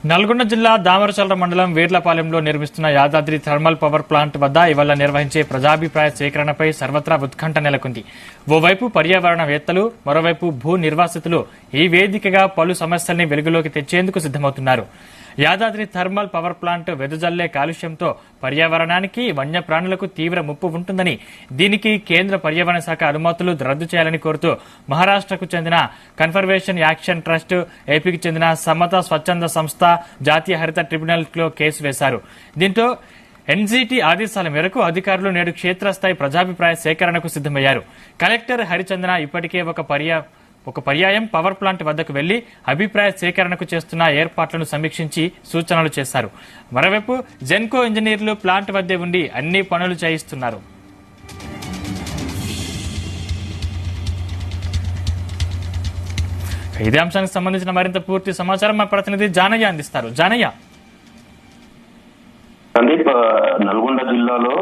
నల్గొండ జిల్లా దామరచర్ల మండలం వీర్లపాలెంలో నిర్మిస్తున్న యాదాద్రి థర్మల్ పవర్ ప్లాంట్ వద్ద ఇవాళ నిర్వహించే ప్రజాభిప్రాయ సేకరణపై సర్వత్రా ఉత్కంఠ నెలకొంది. ఓవైపు పర్యావరణవేత్తలు, మరోవైపు భూ నిర్వాసితులు ఈ వేదికగా పలు సమస్యల్ని వెలుగులోకి తెచ్చేందుకు సిద్దమవుతున్నారు. యాదాద్రి థర్మల్ పవర్ ప్లాంట్ వెదజల్లే కాలుష్యంతో పర్యావరణానికి, వన్యప్రాణులకు తీవ్ర ముప్పు ఉంటుందని, దీనికి కేంద్ర పర్యావరణ శాఖ అనుమతులు రద్దు చేయాలని కోరుతూ మహారాష్ట్రకు చెందిన కన్జర్వేషన్ యాక్షన్ ట్రస్ట్, ఏపీకి చెందిన సమత స్వచ్ఛంద సంస్థ జాతీయ హరిత ట్రిబ్యునల్లో కేసు వేశారు. దీంతో ఎన్జీటీ ఆదేశాల మేరకు అధికారులు నేడు క్షేత్రస్థాయి ప్రజాభిప్రాయ సేకరణకు సిద్దమయ్యారు. కలెక్టర్ హరిచందన ఇప్పటికే ఒక పర్యాయం పవర్ ప్లాంట్ వద్దకు వెళ్లి అభిప్రాయ సేకరణకు చేస్తున్న ఏర్పాట్లను సమీక్షించి సూచనలు చేశారు. మరోవైపు జెన్కో ఇంజనీర్లు ప్లాంట్ వద్దే ఉండి అన్ని పనులు చేయిస్తున్నారు. ఇదే అంశానికి సంబంధించిన మరింత పూర్తి సమాచారం మా ప్రతినిధి జానయ్య అందిస్తారు. జానయ్య, సందీప్, నల్గొండ జిల్లాలో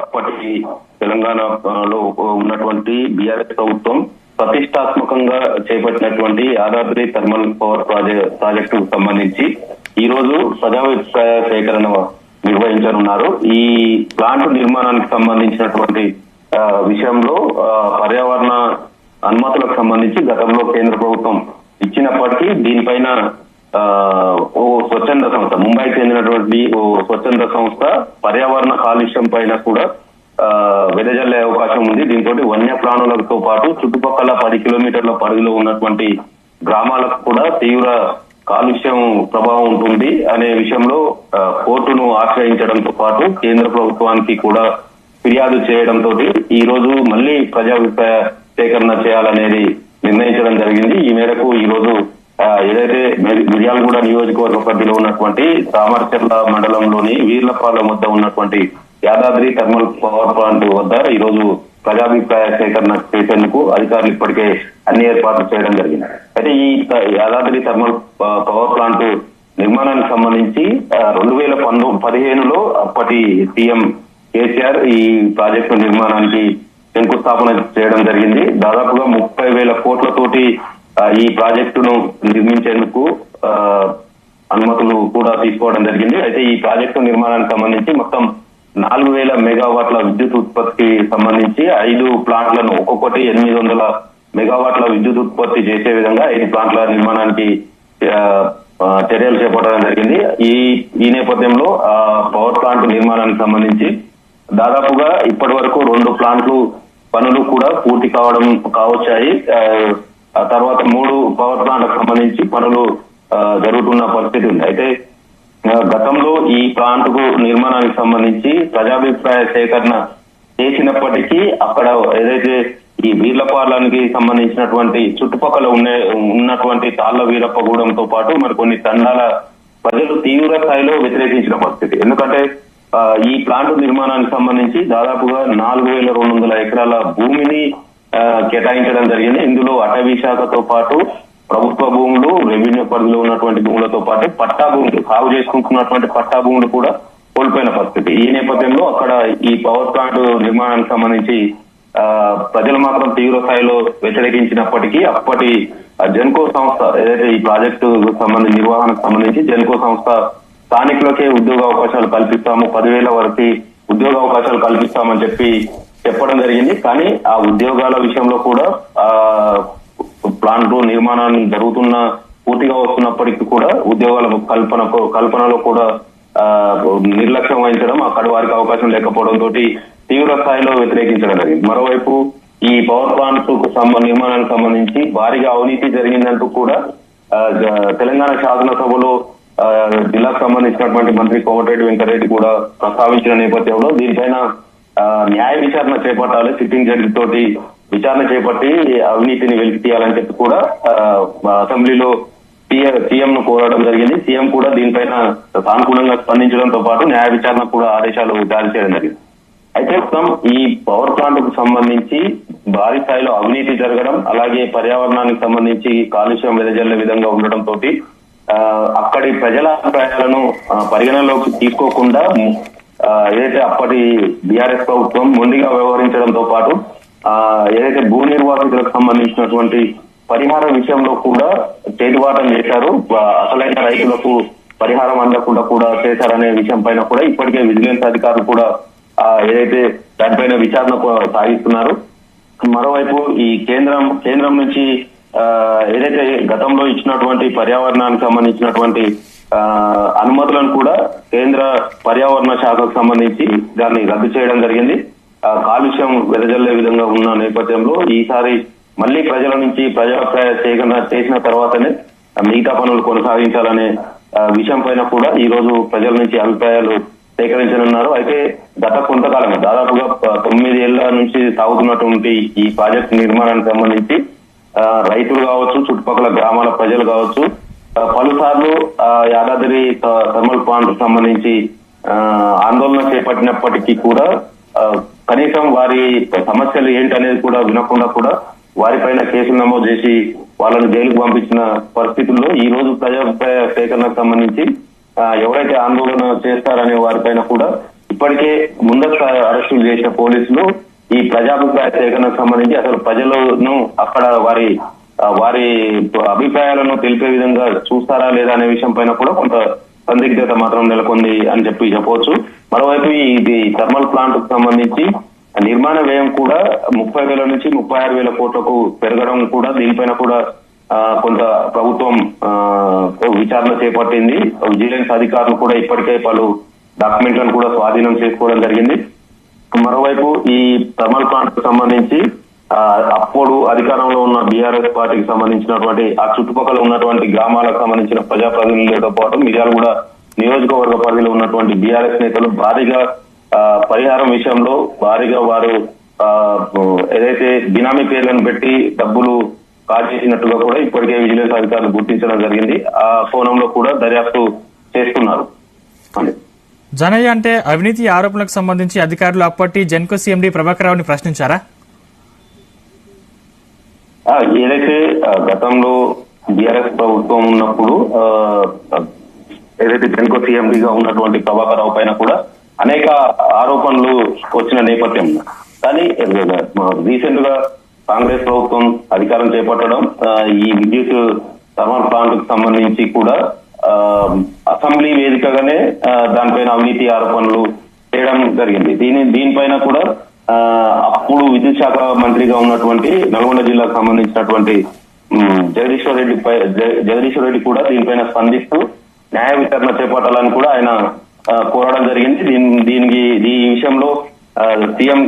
అప్పటి తెలంగాణలో ఉన్నటువంటి బీఆర్ఎస్ ప్రభుత్వం ప్రతిష్టాత్మకంగా చేపట్టినటువంటి యాదాద్రి థర్మల్ పవర్ ప్రాజెక్టు సంబంధించి ఈ రోజు ప్రజాభిప్రాయ సేకరణ నిర్వహించనున్నారు. ఈ ప్లాంట్ నిర్మాణానికి సంబంధించినటువంటి విషయంలో పర్యావరణ అనుమతులకు సంబంధించి గతంలో కేంద్ర ప్రభుత్వం ఇచ్చినప్పటికీ దీనిపైన ఓ స్వచ్ఛంద సంస్థ, ముంబైకి చెందినటువంటి ఓ స్వచ్ఛంద సంస్థ పర్యావరణ కాలుష్యం పైన కూడా వెదజల్లే అవకాశం ఉంది. దీంతో వన్య ప్రాణులతో పాటు చుట్టుపక్కల 10 కిలోమీటర్ల పరిధిలో ఉన్నటువంటి గ్రామాలకు కూడా తీవ్ర కాలుష్యం ప్రభావం ఉంటుంది అనే విషయంలో కోర్టును ఆశ్రయించడంతో పాటు కేంద్ర ప్రభుత్వానికి కూడా ఫిర్యాదు చేయడంతో ఈ రోజు మళ్లీ ప్రజాభిప్రాయ సేకరణ చేయాలనేది నిర్ణయించడం జరిగింది. ఈ మేరకు ఈ రోజు ఏదైతే మిర్యాలగూడ నియోజకవర్గ పరిధిలో ఉన్నటువంటి దామరచర్ల మండలంలోని వీర్లపాలెం వద్ద ఉన్నటువంటి యాదాద్రి థర్మల్ పవర్ ప్లాంట్ వద్ద ఈ రోజు ప్రజాభిప్రాయ సేకరణ చేసేందుకు అధికారులు ఇప్పటికే అన్ని ఏర్పాట్లు చేయడం జరిగింది. అయితే ఈ యాదాద్రి థర్మల్ పవర్ ప్లాంట్ నిర్మాణానికి సంబంధించి 2015లో అప్పటి సీఎం కేసీఆర్ ఈ ప్రాజెక్టు నిర్మాణానికి శంకుస్థాపన చేయడం జరిగింది. దాదాపుగా 30,000 కోట్లతోటి ఈ ప్రాజెక్టును నిర్మించేందుకు అనుమతులు కూడా తీసుకోవడం జరిగింది. అయితే ఈ ప్రాజెక్టు నిర్మాణానికి సంబంధించి మొత్తం 4,000 మెగావాట్ల విద్యుత్ ఉత్పత్తికి సంబంధించి 5 ప్లాంట్లను ఒక్కొక్కటి 800 మెగావాట్ల విద్యుత్ ఉత్పత్తి చేసే విధంగా 5 ప్లాంట్ల నిర్మాణానికి చర్యలు చేపట్టడం జరిగింది. ఈ నేపథ్యంలో పవర్ ప్లాంట్ నిర్మాణానికి సంబంధించి దాదాపుగా ఇప్పటి వరకు 2 ప్లాంట్లు పనులు కూడా పూర్తి కావచ్చాయి. ఆ తర్వాత 3 పవర్ ప్లాంట్లకు సంబంధించి పనులు జరుగుతున్న పరిస్థితి ఉంది. అయితే గతంలో ఈ ప్లాంట్ కు నిర్మాణానికి సంబంధించి ప్రజాభిప్రాయ సేకరణ చేసినప్పటికీ అక్కడ ఏదైతే ఈ వీర్లపాలెంకి సంబంధించినటువంటి చుట్టుపక్కల ఉన్నటువంటి తాళ్ల వీరప్పగూడెంతో పాటు మరికొన్ని తండాల ప్రజలు తీవ్ర స్థాయిలో వ్యతిరేకించిన పరిస్థితి. ఎందుకంటే ఈ ప్లాంట్ నిర్మాణానికి సంబంధించి దాదాపుగా 4,200 ఎకరాల భూమిని కేటాయించడం జరిగింది. ఇందులో అటవీ శాఖతో పాటు ప్రభుత్వ భూములు, రెవెన్యూ పరిధిలో ఉన్నటువంటి భూములతో పాటు పట్టా భూములు, సాగు చేసుకుంటున్నటువంటి పట్టా భూములు కూడా కోల్పోయిన పరిస్థితి. ఈ నేపథ్యంలో అక్కడ ఈ పవర్ ప్లాంట్ నిర్మాణానికి సంబంధించి ప్రజలు మాత్రం తీవ్ర స్థాయిలో వ్యతిరేకించినప్పటికీ అప్పటి జెన్కో సంస్థ ఏదైతే ఈ ప్రాజెక్టు నిర్వహణకు సంబంధించి జెన్కో సంస్థ స్థానికులకే ఉద్యోగ అవకాశాలు కల్పిస్తాము, 10,000 వరకు ఉద్యోగ అవకాశాలు కల్పిస్తామని చెప్పడం జరిగింది. కానీ ఆ ఉద్యోగాల విషయంలో కూడా ప్లాంట్ నిర్మాణాన్ని జరుగుతున్న పూర్తిగా వస్తున్నప్పటికీ కూడా ఉద్యోగాల కల్పనలో కూడా నిర్లక్ష్యం వహించడం, అక్కడ వారికి అవకాశం లేకపోవడంతో తీవ్ర స్థాయిలో వ్యతిరేకించడం జరిగింది. మరోవైపు ఈ పవర్ ప్లాంట్ నిర్మాణానికి సంబంధించి భారీగా అవినీతి జరిగిందంటూ కూడా తెలంగాణ శాసనసభలో జిల్లాకు సంబంధించినటువంటి మంత్రి కోమటిరెడ్డి వెంకటరెడ్డి కూడా ప్రస్తావించిన నేపథ్యంలో దీనిపైన న్యాయ విచారణ చేపట్టాలి, సిట్టింగ్ జడ్జి తోటి విచారణ చేపట్టి అవినీతిని వెలికి తీయాలని చెప్పి కూడా అసెంబ్లీలో సీఎం ను కోరడం జరిగింది. సీఎం కూడా దీనిపైన సానుకూలంగా స్పందించడంతో పాటు న్యాయ విచారణ కూడా ఆదేశాలు జారీ చేయడం జరిగింది. అయితే మొత్తం ఈ పవర్ ప్లాంట్ కు సంబంధించి భారీ స్థాయిలో అవినీతి జరగడం, అలాగే పర్యావరణానికి సంబంధించి కాలుష్యం వెదజల్లే విధంగా ఉండటంతో అక్కడి ప్రజల అభిప్రాయాలను పరిగణలోకి తీసుకోకుండా ఏదైతే అప్పటి బీఆర్ఎస్ ప్రభుత్వం మొండిగా వ్యవహరించడంతో పాటు ఏదైతే భూ నిర్వాసితులకు సంబంధించినటువంటి పరిహారం విషయంలో కూడా చేతివాటం చేశారు. అసలైన రైతులకు పరిహారం అందకుండా కూడా చేశారనే విషయం పైన కూడా ఇప్పటికే విజిలెన్స్ అధికారులు కూడా ఏదైతే దానిపైన విచారణ సాగిస్తున్నారు. మరోవైపు ఈ కేంద్రం నుంచి ఏదైతే గతంలో ఇచ్చినటువంటి పర్యావరణానికి సంబంధించినటువంటి అనుమతులను కూడా కేంద్ర పర్యావరణ శాఖకు సంబంధించి దాన్ని రద్దు చేయడం జరిగింది. కాలుష్యం వెదజల్లే విధంగా ఉన్న నేపథ్యంలో ఈసారి మళ్లీ ప్రజల నుంచి ప్రజాభిప్రాయ సేకరణ చేసిన తర్వాతనే మిగతా పనులు కొనసాగించాలనే విషయం పైన కూడా ఈ రోజు ప్రజల నుంచి అభిప్రాయాలు సేకరించనున్నారు. అయితే గత కొంతకాలం దాదాపుగా 9 ఏళ్ల నుంచి సాగుతున్నటువంటి ఈ ప్రాజెక్టు నిర్మాణానికి సంబంధించి రైతులు కావచ్చు, చుట్టుపక్కల గ్రామాల ప్రజలు కావచ్చు, పలుసార్లు యాదాద్రి థర్మల్ ప్లాంట్ సంబంధించి ఆందోళన చేపట్టినప్పటికీ కూడా కనీసం వారి సమస్యలు ఏంటనేది కూడా వినకుండా కూడా వారిపైన కేసులు నమోదు చేసి వాళ్ళను జైలుకు పంపించిన పరిస్థితుల్లో ఈ రోజు ప్రజాభిప్రాయ సేకరణకు సంబంధించి ఎవరైతే ఆందోళన చేస్తారనే వారిపైన కూడా ఇప్పటికే ముందస్తు అరెస్టులు చేసిన పోలీసులు ఈ ప్రజాభిప్రాయ సేకరణకు సంబంధించి అసలు ప్రజలను అక్కడ వారి అభిప్రాయాలను తెలిపే విధంగా చూస్తారా లేదా అనే విషయం పైన కూడా కొంత సందిగ్ధత మాత్రం నెలకొంది అని చెప్పవచ్చు. మరోవైపు ఇది థర్మల్ ప్లాంట్ కు సంబంధించి నిర్మాణ వ్యయం కూడా 30,000 నుంచి 36,000 కోట్లకు పెరగడం కూడా దీనిపైన కూడా కొంత ప్రభుత్వం విచారణ చేపట్టింది. విజిలెన్స్ అధికారులు కూడా ఇప్పటికే పలు డాక్యుమెంట్లను కూడా స్వాధీనం చేసుకోవడం జరిగింది. మరోవైపు ఈ థర్మల్ ప్లాంట్ కు సంబంధించి అప్పుడు అధికారంలో ఉన్న బీఆర్ఎస్ పార్టీకి సంబంధించినటువంటి ఆ చుట్టుపక్కల ఉన్నటువంటి గ్రామాలకు సంబంధించిన ప్రజాప్రతినిధులతో పాటు మిర్యాలగూడ నియోజకవర్గ పరిధిలో ఉన్నటువంటి బీఆర్ఎస్ నేతలు భారీగా పరిహారం విషయంలో భారీగా వారు ఏదైతే బినామీ పేర్లను పెట్టి డబ్బులు కాజేసినట్టుగా కూడా ఇప్పటికే విజిలెన్స్ అధికారులు గుర్తించడం జరిగింది. ఆ కోణంలో కూడా దర్యాప్తు చేస్తున్నారు. జనయ్య, అంటే అవినీతి ఆరోపణలకు సంబంధించి అధికారులు అప్పటి జెన్కో సీఎండీ ప్రభాకర్ రావుని ప్రశ్నించారా? ఏదైతే గతంలో బీఆర్ఎస్ ప్రభుత్వం ఉన్నప్పుడు ఏదైతే జెన్కో సీఎండీగా ఉన్నటువంటి ప్రభాకర్ రావు పైన కూడా అనేక ఆరోపణలు వచ్చిన నేపథ్యం, కానీ రీసెంట్ గా కాంగ్రెస్ ప్రభుత్వం అధికారం చేపట్టడం ఈ విద్యుత్ థర్మల్ ప్లాంట్ కు సంబంధించి కూడా అసెంబ్లీ వేదికగానే దానిపైన అవినీతి ఆరోపణలు చేయడం జరిగింది. దీనిపైన కూడా అప్పుడు విద్యుత్ శాఖ మంత్రిగా ఉన్నటువంటి నల్గొండ జిల్లాకు సంబంధించినటువంటి జగదీశ్వర్ రెడ్డి కూడా దీనిపైన స్పందిస్తూ న్యాయ విచారణ చేపట్టాలని కూడా ఆయన కోరడం జరిగింది. ఈ విషయంలో సీఎం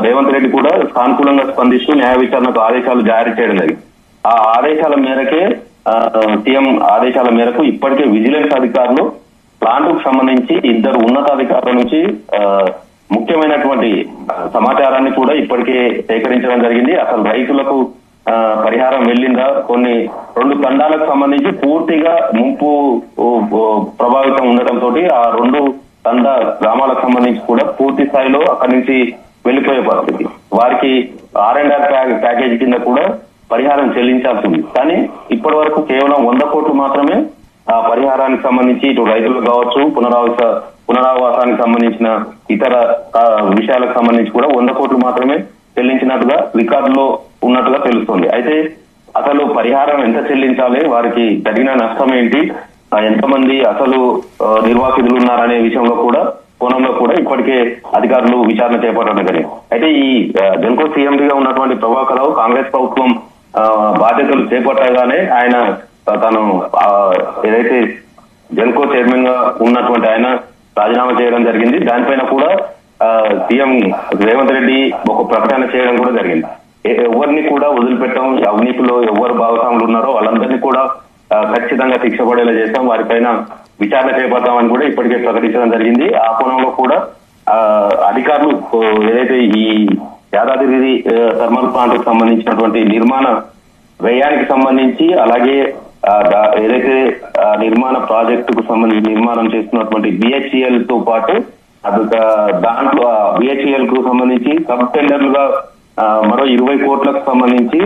రేవంత్ రెడ్డి కూడా సానుకూలంగా స్పందిస్తూ న్యాయ విచారణకు ఆదేశాలు జారీ చేయడం జరిగింది. ఆ ఆదేశాల మేరకే సీఎం ఆదేశాల మేరకు ఇప్పటికే విజిలెన్స్ అధికారులు ప్లాంట్ కు సంబంధించి 2 ఉన్నతాధికారుల నుంచి ముఖ్యమైనటువంటి సమాచారాన్ని కూడా ఇప్పటికే సేకరించడం జరిగింది. అసలు రైతులకు పరిహారం వెళ్లిందా, కొన్ని 2 తండాలకు సంబంధించి పూర్తిగా ముంపు ప్రభావితం ఉండటంతో ఆ 2 తండా గ్రామాలకు సంబంధించి కూడా పూర్తి స్థాయిలో అక్కడి నుంచి వెళ్లిపోయే పరిస్థితి. వారికి R&R ప్యాకేజీ కింద కూడా పరిహారం చెల్లించాల్సి ఉంది. కానీ ఇప్పటి వరకు కేవలం 100 కోట్లు మాత్రమే ఆ పరిహారానికి సంబంధించి ఇటు రైతులకు కావచ్చు, పునరావాసానికి సంబంధించిన ఇతర విషయాలకు సంబంధించి కూడా 100 కోట్లు మాత్రమే చెల్లించినట్టుగా రికార్డులో ఉన్నట్టుగా తెలుస్తుంది. అయితే అసలు పరిహారం ఎంత చెల్లించాలి, వారికి జరిగిన నష్టం ఏంటి, ఎంతమంది అసలు నిర్వాసితులు ఉన్నారనే విషయంలో కూడా కోణంలో కూడా ఇప్పటికే అధికారులు విచారణ చేపట్టడం జరిగింది. అయితే ఈ జెన్కో సీఎండీగా ఉన్నటువంటి ప్రభాకర్ రావు కాంగ్రెస్ ప్రభుత్వం బాధ్యతలు చేపట్టగానే ఆయన తను ఏదైతే జెన్కో చైర్మన్ గా ఉన్నటువంటి ఆయన రాజీనామా చేయడం జరిగింది. దానిపైన కూడా సీఎం రేవంత్ రెడ్డి ఒక ప్రకటన చేయడం కూడా జరిగింది. ఎవరిని కూడా వదిలిపెట్టాం, అవినీతిలో ఎవరు భాగస్వాములు ఉన్నారో వాళ్ళందరినీ కూడా ఖచ్చితంగా శిక్ష పడేలా చేస్తాం, వారిపైన విచారణ చేపడతామని కూడా ఇప్పటికే ప్రకటించడం జరిగింది. ఆ కోణంలో కూడా అధికారులు ఏదైతే ఈ యాదాద్రి థర్మల్ ప్లాంట్ కు సంబంధించినటువంటి నిర్మాణ వ్యయానికి సంబంధించి, అలాగే ఏదైతే నిర్మాణ ప్రాజెక్టుకు సంబంధించి నిర్మాణం చేస్తున్నటువంటి BHEL తో పాటు దాంట్లో BHEL కు సంబంధించి సబ్ టెండర్లుగా మరో 20 కోట్లకు సంబంధించి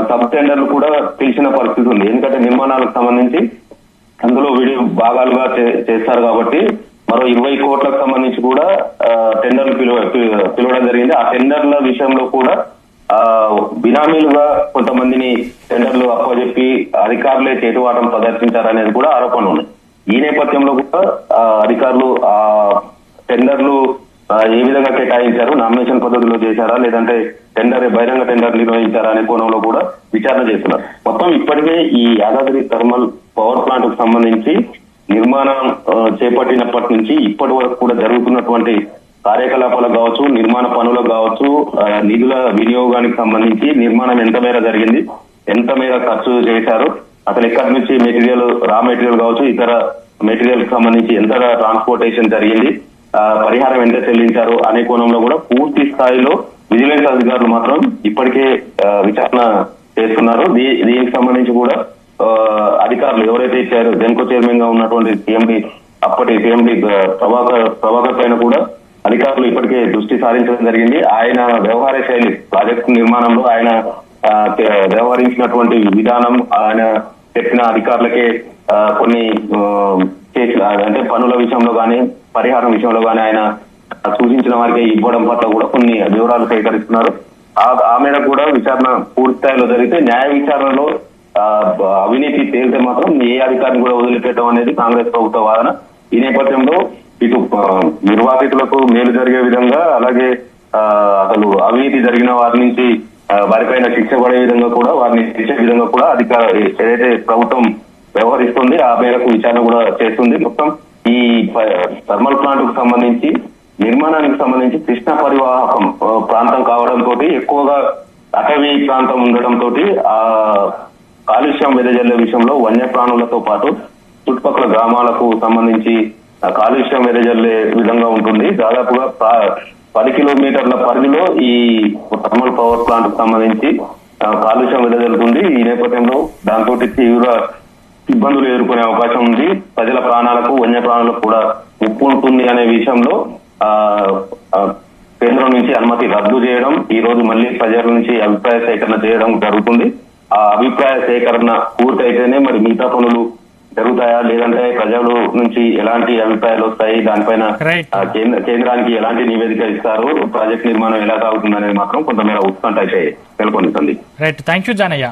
సబ్ టెండర్లు కూడా పిలిచిన పరిస్థితి ఉంది. ఎందుకంటే నిర్మాణాలకు సంబంధించి అందులో విడి భాగాలుగా చేస్తారు కాబట్టి మరో 20 కోట్లకు సంబంధించి కూడా టెండర్లు పిలవడం జరిగింది. ఆ టెండర్ల విషయంలో కూడా బినామీలుగా కొంతమందిని టెండర్లు అప్పచెప్పి అధికారులే చేతువాటం ప్రదర్శించారనేది కూడా ఆరోపణలు ఉన్నాయి. ఈ నేపథ్యంలో కూడా అధికారులు ఆ టెండర్లు ఏ విధంగా కేటాయించారు, నామినేషన్ పద్ధతిలో చేశారా లేదంటే బహిరంగ టెండర్ నిర్వహించారా అనే కోణంలో కూడా విచారణ చేస్తున్నారు. మొత్తం ఇప్పటికే ఈ యాదాద్రి థర్మల్ పవర్ ప్లాంట్ కు సంబంధించి నిర్మాణం చేపట్టినప్పటి నుంచి ఇప్పటి వరకు కూడా జరుగుతున్నటువంటి కార్యకలాపాలకు కావచ్చు, నిర్మాణ పనులకు కావచ్చు, నిధుల వినియోగానికి సంబంధించి నిర్మాణం ఎంత మేర జరిగింది, ఎంత మేర ఖర్చు చేశారు, అసలు ఎక్కడి నుంచి మెటీరియల్, రా మెటీరియల్ కావచ్చు, ఇతర మెటీరియల్ కి సంబంధించి ఎంత ట్రాన్స్పోర్టేషన్ జరిగింది, పరిహారం ఎంత చెల్లించారు అనే కోణంలో కూడా పూర్తి స్థాయిలో విజిలెన్స్ అధికారులు మాత్రం ఇప్పటికే విచారణ చేస్తున్నారు. దీనికి సంబంధించి కూడా అధికారులు ఎవరైతే ఇచ్చారో జెన్కో చైర్మన్ గా ఉన్నటువంటి అప్పటి సిఎండి ప్రభాకర్ పైన కూడా అధికారులు ఇప్పటికే దృష్టి సారించడం జరిగింది. ఆయన వ్యవహార శైలి, ప్రాజెక్టు నిర్మాణంలో ఆయన వ్యవహరించినటువంటి విధానం, ఆయన చెప్పిన అధికారులకే కొన్ని చేసిన అంటే పనుల విషయంలో కానీ పరిహారం విషయంలో కానీ ఆయన సూచించిన వారికి ఇవ్వడం పట్ల కూడా కొన్ని వివరాలు సేకరిస్తున్నారు. ఆ మేరకు కూడా విచారణ పూర్తి స్థాయిలో జరిగితే న్యాయ విచారణలో అవినీతి తేలితే మాత్రం ఏ అధికారిని కూడా వదిలిపెట్టడం అనేది కాంగ్రెస్ ప్రభుత్వ వాదన. ఈ నేపథ్యంలో ఇటు నిర్వాసితులకు మేలు జరిగే విధంగా, అలాగే అసలు అవినీతి జరిగిన వారి నుంచి వారిపైన శిక్ష పడే విధంగా కూడా, వారిని శిక్షే విధంగా కూడా ఏదైతే ప్రభుత్వం వ్యవహరిస్తుంది ఆ మేరకు విచారణ కూడా చేస్తుంది. మొత్తం ఈ థర్మల్ ప్లాంట్ కు సంబంధించి నిర్మాణానికి సంబంధించి కృష్ణా పరివాహకం ప్రాంతం కావడంతో, ఎక్కువగా అటవీ ప్రాంతం ఉండడంతో ఆ కాలుష్యం వెదజల్లే విషయంలో వన్యప్రాణులతో పాటు చుట్టుపక్కల గ్రామాలకు సంబంధించి కాలుష్యం వెదజల్లే విధంగా ఉంటుంది. దాదాపుగా 10 కిలోమీటర్ల పరిధిలో ఈ థర్మల్ పవర్ ప్లాంట్ కు సంబంధించి కాలుష్యం వెదజల్లుతుంది. ఈ నేపథ్యంలో దాంతో తీవ్ర ఇబ్బందులు ఎదుర్కొనే అవకాశం ఉంది. ప్రజల ప్రాణాలకు, వన్య ప్రాణాలకు కూడా ముప్పు ఉంటుంది అనే విషయంలో కేంద్రం నుంచి అనుమతి రద్దు చేయడం, ఈ రోజు మళ్లీ ప్రజల నుంచి అభిప్రాయ సేకరణ చేయడం జరుగుతుంది. ఆ అభిప్రాయ సేకరణ పూర్తయితేనే మరి మిగతా పనులు జరుగుతాయా, లేదంటే ప్రజల నుంచి ఎలాంటి అభిప్రాయాలు వస్తాయి, దానిపైన కేంద్రానికి ఎలాంటి నివేదిక ఇస్తారు, ప్రాజెక్ట్ నిర్మాణం ఎలా సాగుతుంది అనేది మాత్రం కొంతమేర ఉత్కంఠ అయితే నెలకొంది. Right, thank you Janaiah.